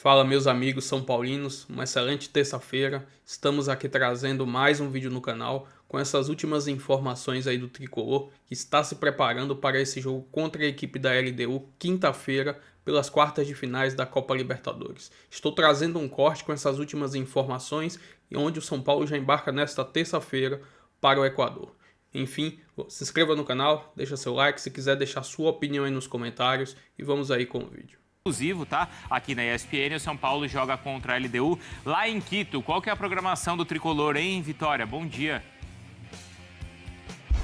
Fala, meus amigos são paulinos, uma excelente terça-feira. Estamos aqui trazendo mais um vídeo no canal com essas últimas informações aí do Tricolor, que está se preparando para esse jogo contra a equipe da LDU quinta-feira pelas quartas de finais da Copa Libertadores. Estou trazendo um corte com essas últimas informações e onde o São Paulo já embarca nesta terça-feira para o Equador. Enfim, se inscreva no canal, deixa seu like, se quiser deixar sua opinião aí nos comentários e vamos aí com o vídeo. Exclusivo, tá? Aqui na ESPN, o São Paulo joga contra a LDU lá em Quito. Qual que é a programação do Tricolor, hein, Vitória? Bom dia.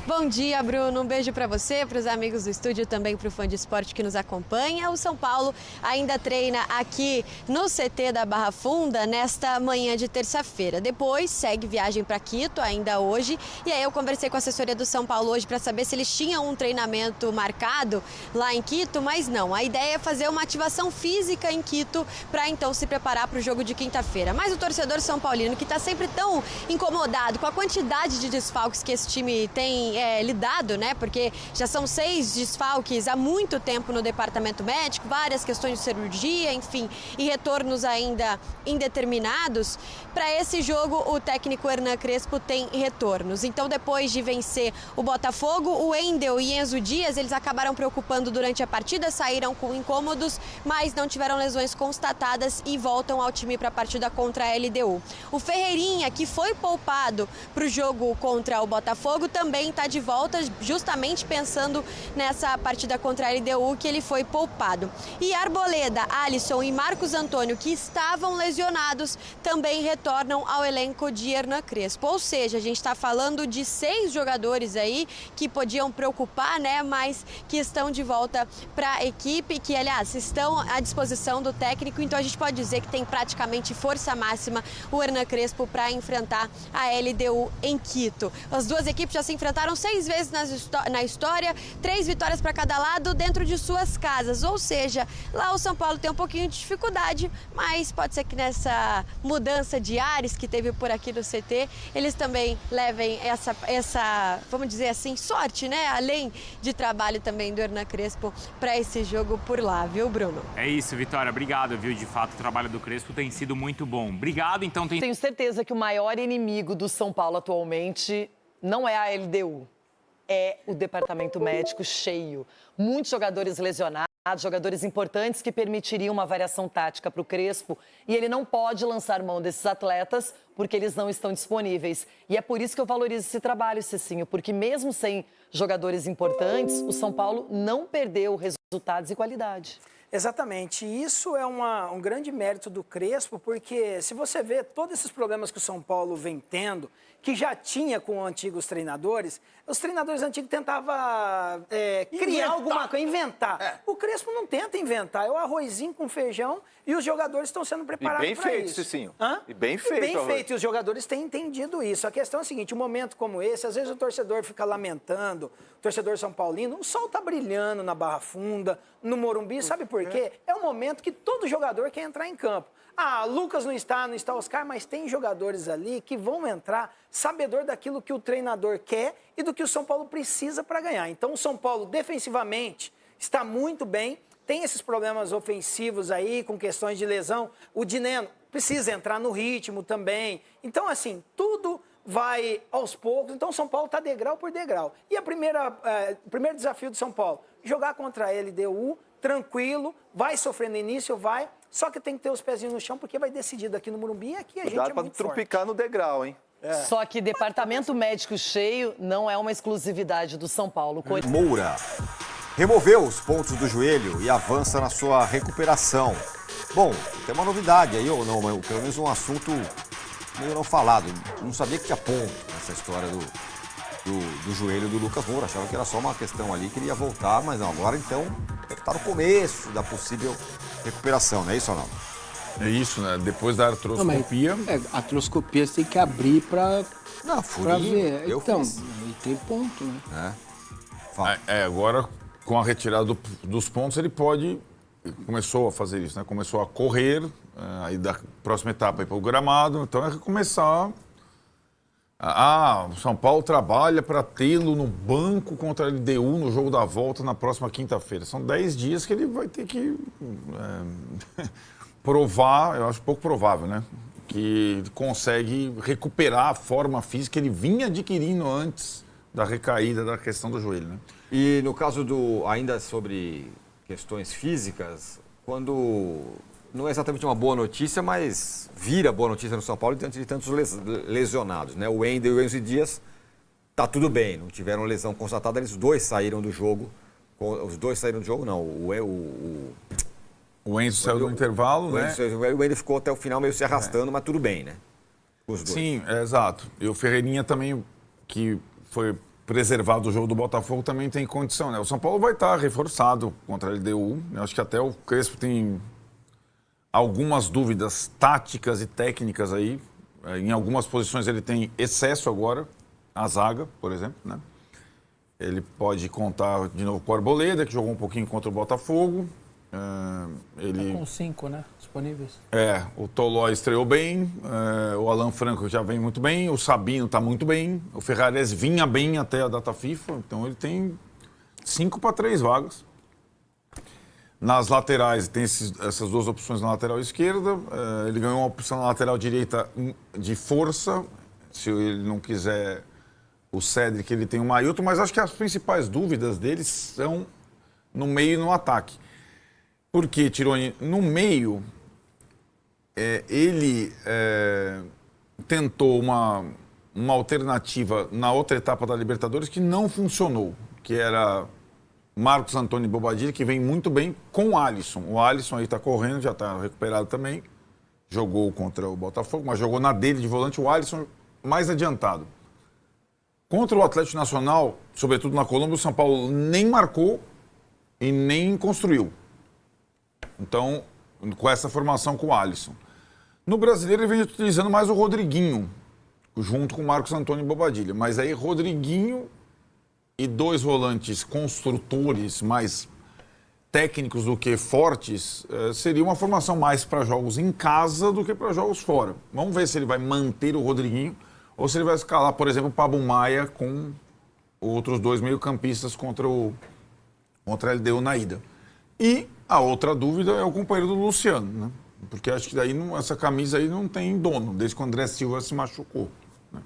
Bom dia, Bruno. Um beijo para você, para os amigos do estúdio, também para o fã de esporte que nos acompanha. O São Paulo ainda treina aqui no CT da Barra Funda nesta manhã de terça-feira. Depois segue viagem para Quito, ainda hoje. E aí eu conversei com a assessoria do São Paulo hoje para saber se eles tinham um treinamento marcado lá em Quito, mas não. A ideia é fazer uma ativação física em Quito para então se preparar para o jogo de quinta-feira. Mas o torcedor são paulino, que está sempre tão incomodado com a quantidade de desfalques que esse time tem lidado, né? Porque já são 6 desfalques há muito tempo no departamento médico, várias questões de cirurgia, enfim, e retornos ainda indeterminados. Para esse jogo, o técnico Hernan Crespo tem retornos. Então, depois de vencer o Botafogo, o Wendel e Enzo Dias, eles acabaram preocupando durante a partida, saíram com incômodos, mas não tiveram lesões constatadas e voltam ao time para a partida contra a LDU. O Ferreirinha, que foi poupado para o jogo contra o Botafogo, também está de volta, justamente pensando nessa partida contra a LDU que ele foi poupado. E Arboleda, Alisson e Marcos Antônio, que estavam lesionados, também retornam ao elenco de Hernan Crespo. Ou seja, a gente está falando de 6 jogadores aí que podiam preocupar, né, mas que estão de volta para a equipe, que, aliás, estão à disposição do técnico. Então a gente pode dizer que tem praticamente força máxima o Hernan Crespo para enfrentar a LDU em Quito. As duas equipes já se enfrentaram 6 vezes na história, 3 vitórias para cada lado dentro de suas casas. Ou seja, lá o São Paulo tem um pouquinho de dificuldade, mas pode ser que nessa mudança de ares que teve por aqui no CT, eles também levem essa, vamos dizer assim, sorte, né? Além de trabalho também do Hernan Crespo para esse jogo por lá, viu, Bruno? É isso, Vitória. Obrigado, viu? De fato, o trabalho do Crespo tem sido muito bom. Obrigado, então. Tenho certeza que o maior inimigo do São Paulo atualmente não é a LDU. É o departamento médico cheio. Muitos jogadores lesionados, jogadores importantes que permitiriam uma variação tática para o Crespo. E ele não pode lançar mão desses atletas porque eles não estão disponíveis. E é por isso que eu valorizo esse trabalho, Cecinho, porque mesmo sem jogadores importantes, o São Paulo não perdeu resultados e qualidade. Exatamente. Isso é um grande mérito do Crespo, porque se você vê todos esses problemas que o São Paulo vem tendo, que já tinha com antigos treinadores, os treinadores antigos tentavam criar alguma coisa, inventar. O Crespo não tenta inventar, é o arrozinho com feijão e os jogadores estão sendo preparados para isso. E bem feito, Cicinho. E bem feito. Bem feito, e os jogadores têm entendido isso. A questão é a seguinte, um momento como esse, às vezes o torcedor fica lamentando, o torcedor São Paulino, o sol está brilhando na Barra Funda, no Morumbi, sabe por quê? É um momento que todo jogador quer entrar em campo. Ah, Lucas não está Oscar, mas tem jogadores ali que vão entrar sabedor daquilo que o treinador quer e do que o São Paulo precisa para ganhar. Então o São Paulo defensivamente está muito bem, tem esses problemas ofensivos aí com questões de lesão. O Dineno precisa entrar no ritmo também. Então assim, tudo vai aos poucos. Então o São Paulo está degrau por degrau. E o primeiro desafio do São Paulo, jogar contra a LDU, tranquilo, vai sofrer no início, vai... Só que tem que ter os pezinhos no chão, porque vai decidido aqui no Morumbi e aqui a gente é muito forte. Trupicar no degrau, hein? Só que departamento médico cheio não é uma exclusividade do São Paulo. Moura removeu os pontos do joelho e avança na sua recuperação. Bom, tem uma novidade aí, ou não, pelo menos um assunto meio não falado. Não sabia que tinha ponto nessa história do joelho do Lucas Moura. Achava que era só uma questão ali, que ele ia voltar, mas não, agora então deve estar no começo da possível recuperação, não é isso ou não? É isso, né? Depois da artroscopia... A artroscopia você tem que abrir para ver. Então, aí tem ponto, né? Agora, com a retirada dos pontos, ele começou a fazer isso, né? Começou a correr, aí da próxima etapa ir para o gramado, então é recomeçar... o São Paulo trabalha para tê-lo no banco contra a LDU no jogo da volta na próxima quinta-feira. São 10 dias que ele vai ter que provar, eu acho pouco provável, né? Que ele consegue recuperar a forma física que ele vinha adquirindo antes da recaída da questão do joelho, né? E no caso ainda sobre questões físicas, quando não é exatamente uma boa notícia, mas vira boa notícia no São Paulo diante de tantos lesionados, né? O Wendel e o Enzo Dias tá tudo bem, não tiveram lesão constatada, eles dois saíram do jogo. Os dois saíram do jogo, não. O Enzo saiu do intervalo, né? O Wendel ficou até o final meio se arrastando, mas tudo bem, né? Os dois. Sim, exato. E o Ferreirinha também, que foi preservado do jogo do Botafogo, também tem condição, né? O São Paulo vai estar reforçado contra a LDU. Eu acho que até o Crespo tem algumas dúvidas táticas e técnicas aí. Em algumas posições ele tem excesso agora, a zaga, por exemplo, né? Ele pode contar de novo com o Arboleda, que jogou um pouquinho contra o Botafogo. Ele... Tá com 5, né? Disponíveis. O Tolói estreou bem, o Alan Franco já vem muito bem, o Sabino está muito bem, o Ferrares vinha bem até a data FIFA, então ele tem 5 para 3 vagas. Nas laterais, tem essas duas opções na lateral esquerda, ele ganhou uma opção na lateral direita de força, se ele não quiser o Cédric, ele tem o Mailton, mas acho que as principais dúvidas deles são no meio e no ataque. Porque, Tironi, no meio, ele tentou uma alternativa na outra etapa da Libertadores que não funcionou, que era Marcos Antônio Bobadilha, que vem muito bem com o Alisson. O Alisson aí está correndo, já está recuperado também, jogou contra o Botafogo, mas jogou na dele de volante, o Alisson mais adiantado. Contra o Atlético Nacional, sobretudo na Colômbia, o São Paulo nem marcou e nem construiu. Então, com essa formação com o Alisson. No Brasileiro, ele vem utilizando mais o Rodriguinho, junto com o Marcos Antônio Bobadilha. Mas aí, Rodriguinho e 2 volantes construtores mais técnicos do que fortes, seria uma formação mais para jogos em casa do que para jogos fora. Vamos ver se ele vai manter o Rodriguinho ou se ele vai escalar, por exemplo, o Pablo Maia com outros 2 meio-campistas contra a LDU na ida. E a outra dúvida é o companheiro do Luciano, né? Porque acho que daí essa camisa aí não tem dono, desde que o André Silva se machucou, né?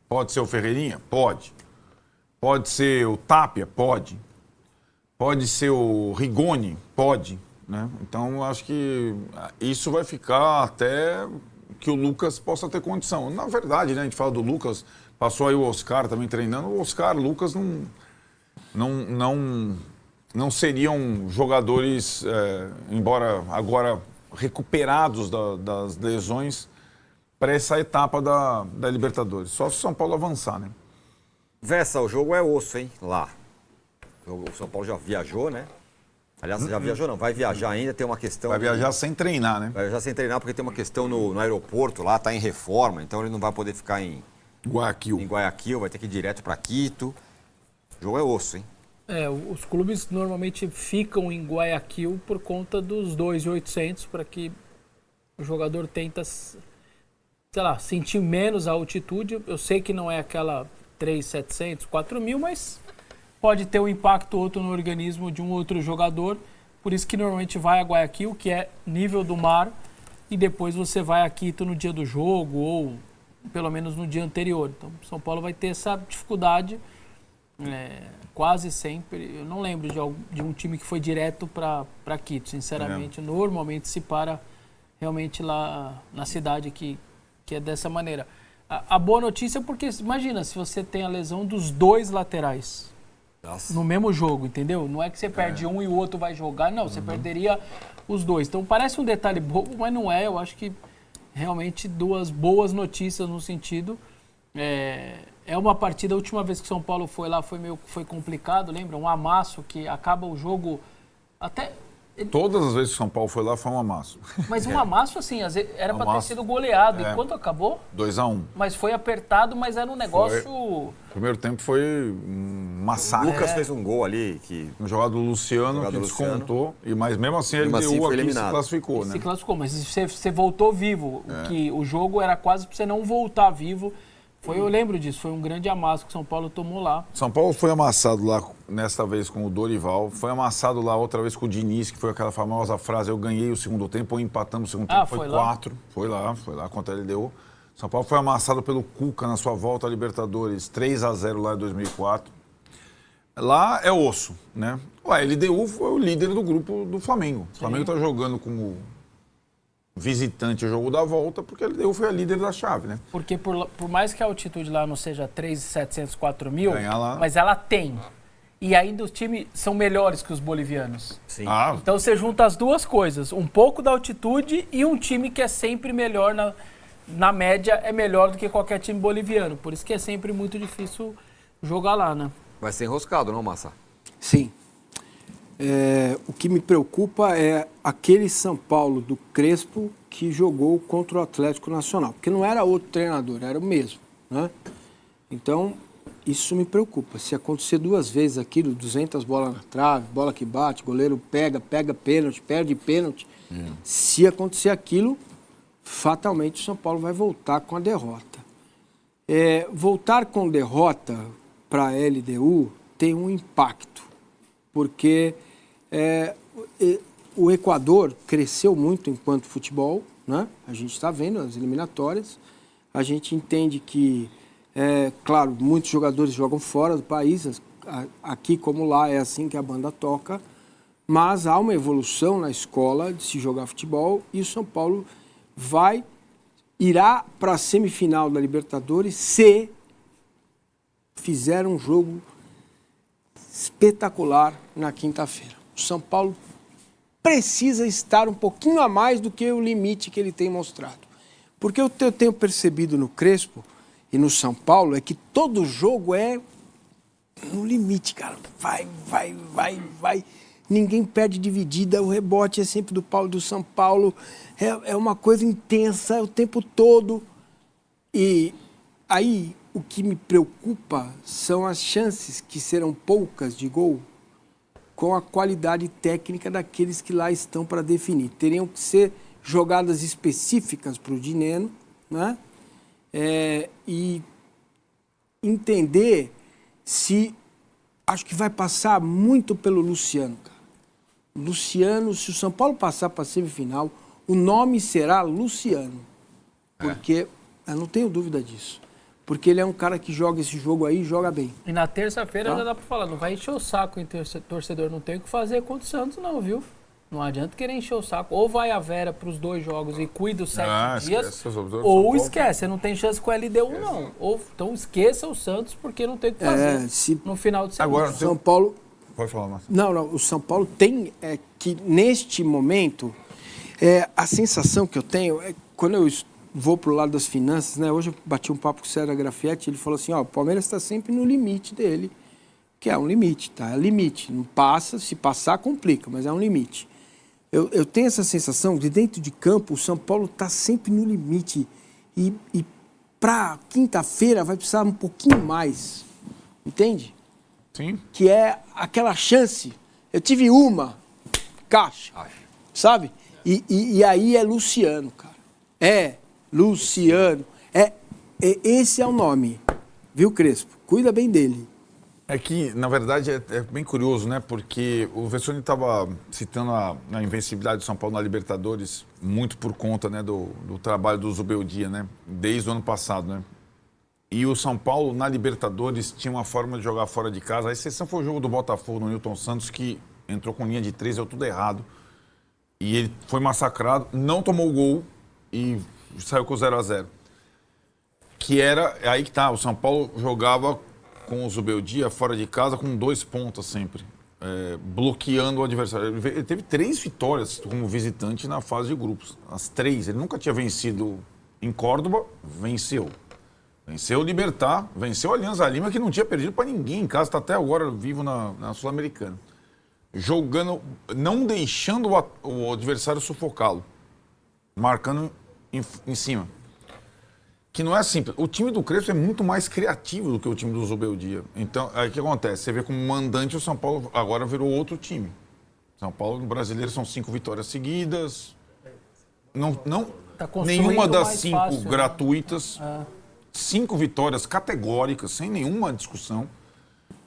Pode ser o Ferreirinha? Pode. Pode ser o Tapia? Pode. Pode ser o Rigoni? Pode, né? Então, acho que isso vai ficar até que o Lucas possa ter condição. Na verdade, né, a gente fala do Lucas, passou aí o Oscar também treinando, o Oscar, o Lucas não seriam jogadores, embora agora recuperados das lesões, para essa etapa da Libertadores. Só se o São Paulo avançar, né? Vessa, o jogo é osso, hein? Lá. O São Paulo já viajou, né? Aliás, já viajou não, vai viajar ainda, tem uma questão... Vai viajar sem treinar, né? Vai viajar sem treinar porque tem uma questão no aeroporto lá, tá em reforma, então ele não vai poder ficar em Guayaquil, vai ter que ir direto para Quito. O jogo é osso, hein? Os clubes normalmente ficam em Guayaquil por conta dos 2.800 para que o jogador tenta, sei lá, sentir menos a altitude. Eu sei que não é aquela 3.700, 4.000, mas pode ter um impacto outro no organismo de um outro jogador. Por isso que normalmente vai a Guayaquil, que é nível do mar, e depois você vai a Quito no dia do jogo ou pelo menos no dia anterior. Então, São Paulo vai ter essa dificuldade quase sempre. Eu não lembro de um time que foi direto para Quito, sinceramente. Normalmente se para realmente lá na cidade que é dessa maneira. A boa notícia é porque, imagina, se você tem a lesão dos 2 laterais no mesmo jogo, entendeu? Não é que você perde um e o outro vai jogar, não, você perderia os 2. Então parece um detalhe bobo, mas não é. Eu acho que realmente 2 boas notícias no sentido. É uma partida, a última vez que São Paulo foi lá foi complicado, lembra? Um amasso que acaba o jogo até... Todas as vezes que São Paulo foi lá foi um amasso. Mas um amasso, assim, era para ter sido goleado. E quanto acabou? 2-1. Mas foi apertado, mas era um negócio... O primeiro tempo foi um massacre. O Lucas fez um gol ali. Um jogado do Luciano, que descontou. Mas mesmo assim ele deu aqui e se classificou, né? Se classificou, mas você voltou vivo. Que o jogo era quase para você não voltar vivo. Eu lembro disso, foi um grande amasso que o São Paulo tomou lá. São Paulo foi amassado lá, nesta vez com o Dorival, foi amassado lá outra vez com o Diniz, que foi aquela famosa frase, eu ganhei o segundo tempo ou empatamos o segundo tempo, foi 4, foi lá contra a LDU. São Paulo foi amassado pelo Cuca na sua volta à Libertadores, 3-0 lá em 2004. Lá é osso, né? A LDU foi o líder do grupo do Flamengo. O Flamengo está jogando como visitante o jogo da volta, porque a LDU foi a líder da chave, né? Porque por mais que a altitude lá não seja 3.700, 4.000, lá. mas ela tem. E ainda os times são melhores que os bolivianos. Sim. Então você junta as duas coisas, um pouco da altitude e um time que é sempre melhor, na média, é melhor do que qualquer time boliviano. Por isso que é sempre muito difícil jogar lá, né? Vai ser enroscado, não, Massa? Sim. O que me preocupa é aquele São Paulo do Crespo que jogou contra o Atlético Nacional. Porque não era outro treinador, era o mesmo, né? Então, isso me preocupa. Se acontecer 2 vezes aquilo, 200 bolas na trave, bola que bate, goleiro pega pênalti, perde pênalti. Se acontecer aquilo, fatalmente o São Paulo vai voltar com a derrota. Voltar com derrota para a LDU tem um impacto, porque o Equador cresceu muito enquanto futebol, né? A gente está vendo as eliminatórias, a gente entende que, claro, muitos jogadores jogam fora do país, aqui como lá é assim que a banda toca, mas há uma evolução na escola de se jogar futebol e o São Paulo irá para a semifinal da Libertadores se fizer um jogo espetacular na quinta-feira. O São Paulo precisa estar um pouquinho a mais do que o limite que ele tem mostrado. Porque o que eu tenho percebido no Crespo e no São Paulo é que todo jogo é no limite, cara. Vai. Ninguém perde dividida, o rebote é sempre do São Paulo. É uma coisa intensa o tempo todo. E aí o que me preocupa são as chances, que serão poucas, de gol, com a qualidade técnica daqueles que lá estão para definir. Teriam que ser jogadas específicas para o Dineno, né? E entender se... Acho que vai passar muito pelo Luciano, cara. Luciano, se o São Paulo passar para a semifinal, o nome será Luciano. Porque eu não tenho dúvida disso. Porque ele é um cara que joga esse jogo aí e joga bem. E na terça-feira já dá pra falar, não vai encher o saco, torcedor, não tem o que fazer contra o Santos não, viu? Não adianta querer encher o saco. Ou vai a Vera pros 2 jogos e cuida os 7 dias, ou esquece, você não tem chance com a LDU não. Então esqueça o Santos porque não tem o que fazer no final de semana. Agora, o São Paulo... Pode falar, Márcio. Não, o São Paulo tem que neste momento, a sensação que eu tenho é quando eu vou para o lado das finanças, né? Hoje eu bati um papo com o Sérgio Grafietti, ele falou assim, o Palmeiras está sempre no limite dele, que é um limite, tá? É limite, não passa, se passar complica, mas é um limite. Eu tenho essa sensação de dentro de campo, o São Paulo está sempre no limite e para quinta-feira vai precisar um pouquinho mais, entende? Sim. Que é aquela chance, eu tive uma, caixa, sabe? E aí é Luciano, cara. Luciano. Esse é o nome. Viu, Crespo? Cuida bem dele. É que, na verdade, é bem curioso, né? Porque o Vessone estava citando a invencibilidade do São Paulo na Libertadores muito por conta, né, do trabalho do Zubeldia, né? Desde o ano passado, né? E o São Paulo, na Libertadores, tinha uma forma de jogar fora de casa. A exceção foi o jogo do Botafogo no Newton Santos, que entrou com linha de 3, deu tudo errado. E ele foi massacrado, não tomou gol e saiu com 0-0. Que era... Aí que tá, o São Paulo jogava com o Zubeldia fora de casa com 2 pontas sempre, bloqueando o adversário. Ele teve 3 vitórias como visitante na fase de grupos. As 3. Ele nunca tinha vencido em Córdoba, venceu. Venceu o Libertad, venceu a Alianza Lima, que não tinha perdido para ninguém em casa, está até agora vivo na Sul-Americana. Jogando, não deixando o adversário sufocá-lo, marcando em cima. Que não é simples. O time do Crespo é muito mais criativo do que o time do Zubeldia. Então, aí o que acontece? Você vê como mandante o São Paulo agora virou outro time. São Paulo, no brasileiro, são 5 vitórias seguidas. Nenhuma das 5 fácil, gratuitas. Né? 5 vitórias categóricas, sem nenhuma discussão.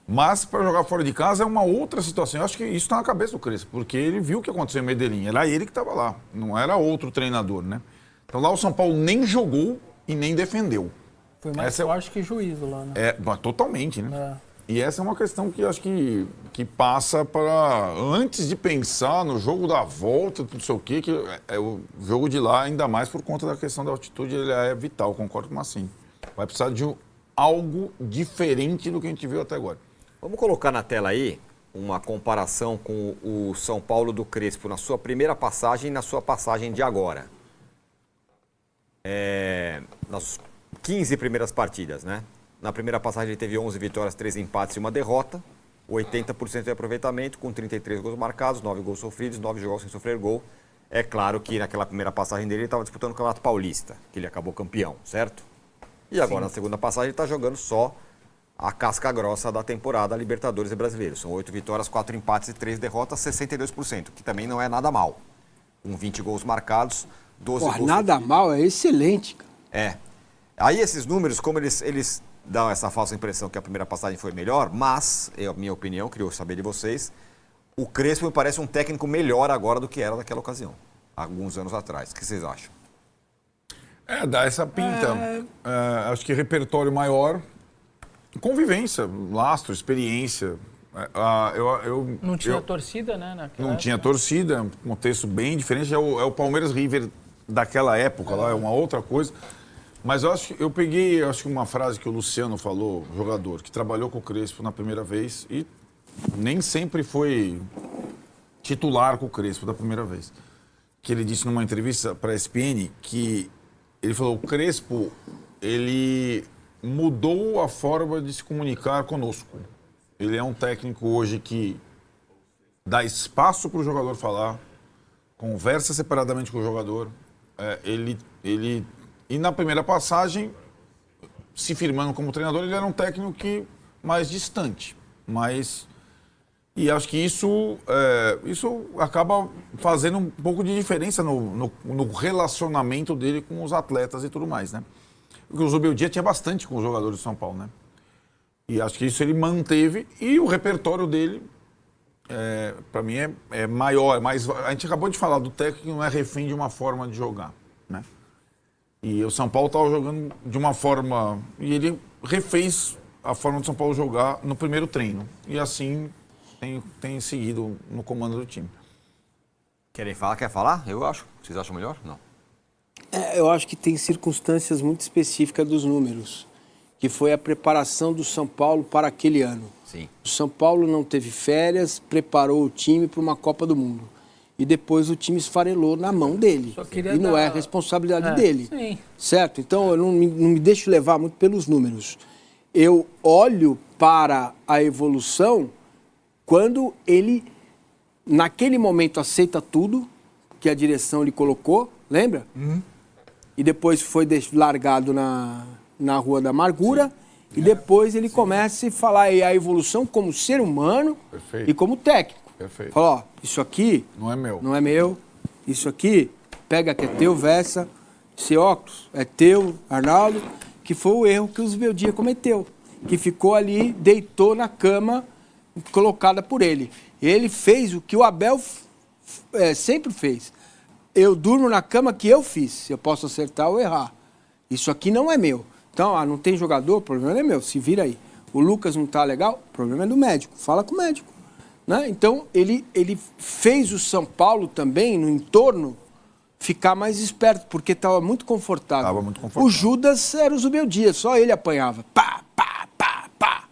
Mas para jogar fora de casa é uma outra situação. Eu acho que isso está na cabeça do Crespo, porque ele viu o que aconteceu em Medellín. Era ele que estava lá, não era outro treinador, né? Então lá o São Paulo nem jogou e nem defendeu. Foi mais forte que juízo lá, né? Totalmente, né? E essa é uma questão que eu acho que passa para... Antes de pensar no jogo da volta, não sei o quê, o jogo de lá, ainda mais por conta da questão da altitude, ele é vital, concordo com o Massinho. Vai precisar de algo diferente do que a gente viu até agora. Vamos colocar na tela aí uma comparação com o São Paulo do Crespo na sua primeira passagem e na sua passagem de agora. Nas 15 primeiras partidas, né? Na primeira passagem ele teve 11 vitórias, 3 empates e 1 derrota, 80% de aproveitamento, com 33 gols marcados, 9 gols sofridos, 9 jogos sem sofrer gol. É claro que naquela primeira passagem dele ele estava disputando o Campeonato Paulista, que ele acabou campeão, certo? E agora, na segunda passagem, ele está jogando só a casca grossa da temporada Libertadores e Brasileiro. São 8 vitórias, 4 empates e 3 derrotas, 62%, que também não é nada mal. Com 20 gols marcados, 12 gols nada sofridos. mal, é excelente, cara. Aí esses números, como eles dão essa falsa impressão que a primeira passagem foi melhor, mas, a minha opinião, queria saber de vocês, o Crespo me parece um técnico melhor agora do que era naquela ocasião, alguns anos atrás. O que vocês acham? Dá essa pinta. Acho que repertório maior, convivência, lastro, experiência. Não tinha torcida, né? Não tinha torcida, contexto bem diferente. É o Palmeiras River daquela época, lá é uma outra coisa. Mas eu peguei uma frase que o Luciano falou, jogador, que trabalhou com o Crespo na primeira vez e nem sempre foi titular com o Crespo da primeira vez. Que ele disse numa entrevista para a ESPN que ele falou, o Crespo, ele mudou a forma de se comunicar conosco. Ele é um técnico hoje que dá espaço para o jogador falar, conversa separadamente com o jogador. E na primeira passagem, se firmando como treinador, ele era um técnico mais distante. E acho que isso acaba fazendo um pouco de diferença no relacionamento dele com os atletas e tudo mais, né? Porque o Zubeldia tinha bastante com os jogadores do São Paulo, né? E acho que isso ele manteve e o repertório dele, para mim, é maior. Mas a gente acabou de falar do técnico que não é refém de uma forma de jogar, né? E o São Paulo estava jogando de uma forma... E ele refez a forma do São Paulo jogar no primeiro treino. E assim tem seguido no comando do time. Querem falar? Quer falar? Eu acho. Vocês acham melhor? Não. Eu acho que tem circunstâncias muito específicas dos números, que foi a preparação do São Paulo para aquele ano. Sim. O São Paulo não teve férias, preparou o time para uma Copa do Mundo. E depois o time esfarelou na mão dele. E não é responsabilidade dele. Sim. Certo? Então eu não me deixo levar muito pelos números. Eu olho para a evolução quando ele, naquele momento, aceita tudo que a direção lhe colocou, lembra? E depois foi largado na Rua da Amargura. Sim. E depois ele começa a falar a evolução como ser humano. Perfeito. E como técnico. Perfeito. Fala, ó, isso aqui não é meu. Não é meu. Isso aqui, pega que é teu, Vessa. Esse óculos é teu, Arnaldo. Que foi o erro que o Zubeldia cometeu. Que ficou ali, deitou na cama colocada por ele. Ele fez o que o Abel sempre fez. Eu durmo na cama que eu fiz. Eu posso acertar ou errar. Isso aqui não é meu. Então, não tem jogador, o problema não é meu. Se vira aí. O Lucas não tá legal, o problema é do médico. Fala com o médico. Né? Então, ele fez o São Paulo também, no entorno, ficar mais esperto, porque estava muito confortável. Estava muito confortável. O Judas era o Zubeldia, só ele apanhava. Pá, pá, pá, pá.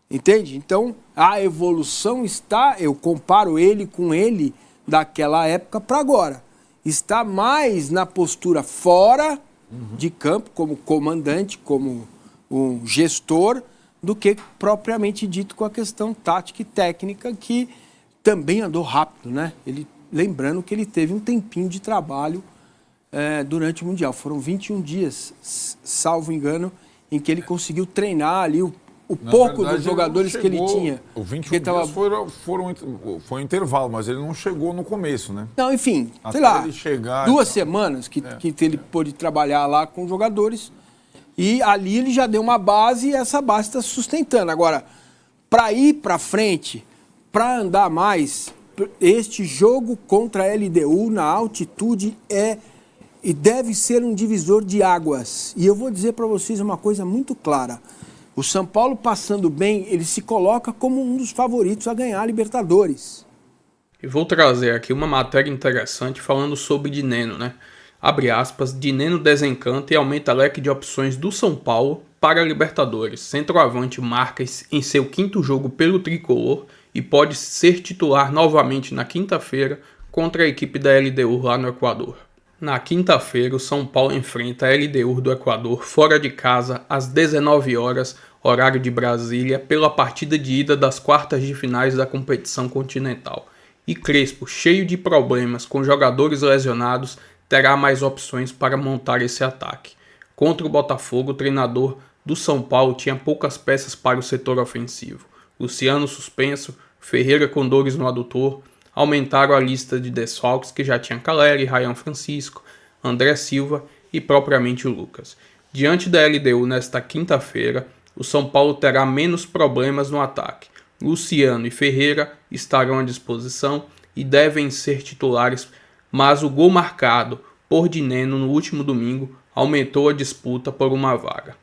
Entende? Então, a evolução está, eu comparo ele com ele daquela época para agora. Está mais na postura fora de campo, como comandante, como um gestor, do que propriamente dito com a questão tática e técnica, que também andou rápido, né? Lembrando que ele teve um tempinho de trabalho durante o Mundial. Foram 21 dias, salvo engano, em que ele conseguiu treinar ali o pouco dos jogadores que ele tinha. Os 21 dias foi um intervalo, mas ele não chegou no começo, né? Não, enfim, até sei lá, ele chegar, 2 semanas que ele pôde trabalhar lá com jogadores. E ali ele já deu uma base e essa base está sustentando. Agora, para ir para frente, para andar mais, este jogo contra a LDU na altitude é e deve ser um divisor de águas. E eu vou dizer para vocês uma coisa muito clara. O São Paulo passando bem, ele se coloca como um dos favoritos a ganhar a Libertadores. E vou trazer aqui uma matéria interessante falando sobre Dineno, né? Abre aspas, Dineno desencanta e aumenta leque de opções do São Paulo para a Libertadores. Centroavante marca em seu 5º jogo pelo tricolor e pode ser titular novamente na quinta-feira contra a equipe da LDU lá no Equador. Na quinta-feira, o São Paulo enfrenta a LDU do Equador fora de casa às 19 horas, horário de Brasília, pela partida de ida das quartas de finais da competição continental. E Crespo, cheio de problemas com jogadores lesionados, terá mais opções para montar esse ataque. Contra o Botafogo, o treinador do São Paulo tinha poucas peças para o setor ofensivo. Luciano suspenso, Ferreira com dores no adutor, aumentaram a lista de desfalques que já tinha Caleri, Ryan Francisco, André Silva e propriamente o Lucas. Diante da LDU nesta quinta-feira, o São Paulo terá menos problemas no ataque. Luciano e Ferreira estarão à disposição e devem ser titulares, mas o gol marcado por Dineno no último domingo aumentou a disputa por uma vaga.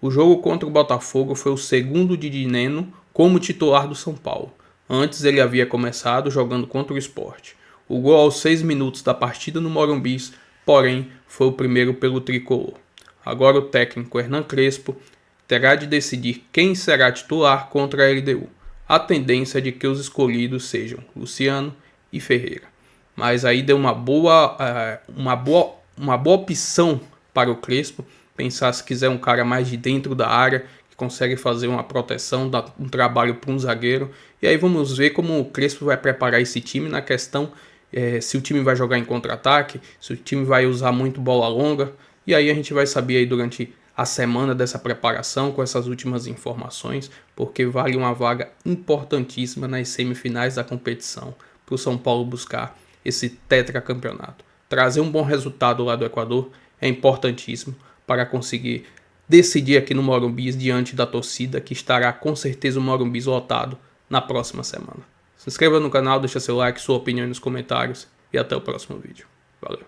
O jogo contra o Botafogo foi o segundo de Dineno como titular do São Paulo. Antes ele havia começado jogando contra o Sport. O gol aos 6 minutos da partida no Morumbi, porém, foi o primeiro pelo tricolor. Agora o técnico Hernan Crespo terá de decidir quem será titular contra a LDU. A tendência é de que os escolhidos sejam Luciano e Ferreira. Mas aí deu uma boa opção para o Crespo, pensar se quiser um cara mais de dentro da área, que consegue fazer uma proteção, dar um trabalho para um zagueiro. E aí vamos ver como o Crespo vai preparar esse time na questão se o time vai jogar em contra-ataque, se o time vai usar muito bola longa. E aí a gente vai saber aí durante a semana dessa preparação com essas últimas informações, porque vale uma vaga importantíssima nas semifinais da competição para o São Paulo buscar esse tetracampeonato. Trazer um bom resultado lá do Equador é importantíssimo para conseguir decidir aqui no Morumbi diante da torcida, que estará com certeza o Morumbi lotado na próxima semana. Se inscreva no canal, deixa seu like, sua opinião nos comentários e até o próximo vídeo. Valeu!